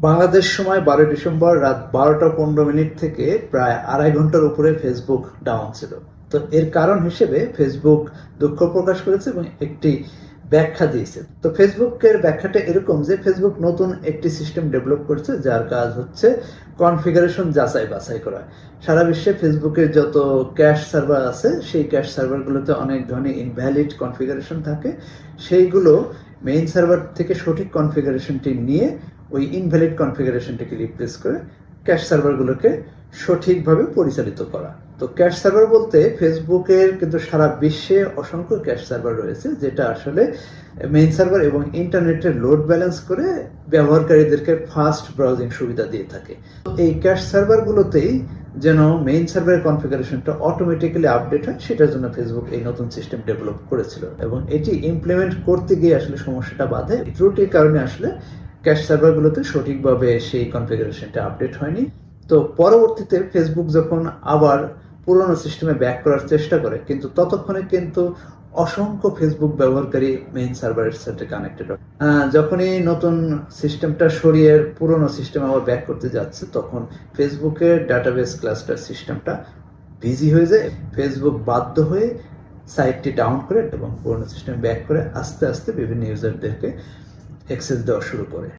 বাংলাদেশ সময় 12 ডিসেম্বর রাত 12টা 15 মিনিট থেকে প্রায় 2.5 ঘন্টার উপরে ফেসবুক ডাউন ছিল। তো এর কারণ হিসেবে ফেসবুক দুঃখ প্রকাশ করেছে এবং একটি ব্যাখ্যা দিয়েছে। তো ফেসবুকের ব্যাখ্যাটা এরকম যে ফেসবুক নতুন একটি সিস্টেম ডেভেলপ করছে যার কাজ হচ্ছে কনফিগারেশন যাচাই বাছাই করা। সারা বিশ্বে ফেসবুকের যত ক্যাশ সার্ভার আছে সেই ক্যাশ সার্ভারগুলোতে অনেক ধরনের ইনভ্যালিড কনফিগারেশন থাকে, সেইগুলো মেইন সার্ভার থেকে সঠিক কনফিগারেশনটি নিয়ে ওই ইনভ্যালিড কনফিগারেশনটিকে রিপ্লেস করে ক্যাশ সার্ভারগুলোকে সঠিকভাবে পরিচালিত করা। তো ক্যাশ সার্ভার বলতে ফেসবুকের কিন্তু সারা বিশ্বে অসংখ্য ক্যাশ সার্ভার রয়েছে, যেটা আসলে মেইন সার্ভার এবং ইন্টারনেটের লোড ব্যালেন্স করে ব্যবহারকারীদেরকে ফাস্ট ব্রাউজিং সুবিধা দিয়ে থাকে। এই ক্যাশ সার্ভারগুলোতেই যেন মেইন সার্ভারের কনফিগারেশনটা অটোমেটিক্যালি আপডেট হয়, সেটার জন্য ফেসবুক এই নতুন সিস্টেম ডেভেলপ করেছিল এবং এটি ইমপ্লিমেন্ট করতে গিয়ে আসলে সমস্যাটা বাধে। ত্রুটির কারণে আসলে ক্যাশ সার্ভারগুলোতে সঠিকভাবে সেই কনফিগারেশনটা আপডেট হয়নি। তো পরবর্তীতে ফেসবুক যখন আবার পুরোনো সিস্টেমে ব্যাক করার চেষ্টা করে, কিন্তু ততক্ষণে কিন্তু অসংখ্য ফেসবুক ব্যবহারকারী মেইন সার্ভারের সাথে কানেক্টেড হয়। যখনই নতুন সিস্টেমটা সরিয়ে পুরোনো সিস্টেম আবার ব্যাক করতে যাচ্ছে, তখন ফেসবুকের ডাটাবেস ক্লাস্টার সিস্টেমটা বিজি হয়ে যায়। ফেসবুক বাধ্য হয়ে সাইটটি ডাউন করে এবং পুরোনো সিস্টেম ব্যাক করে আস্তে আস্তে বিভিন্ন ইউজারদেরকে অ্যাক্সেস দেওয়া শুরু করে।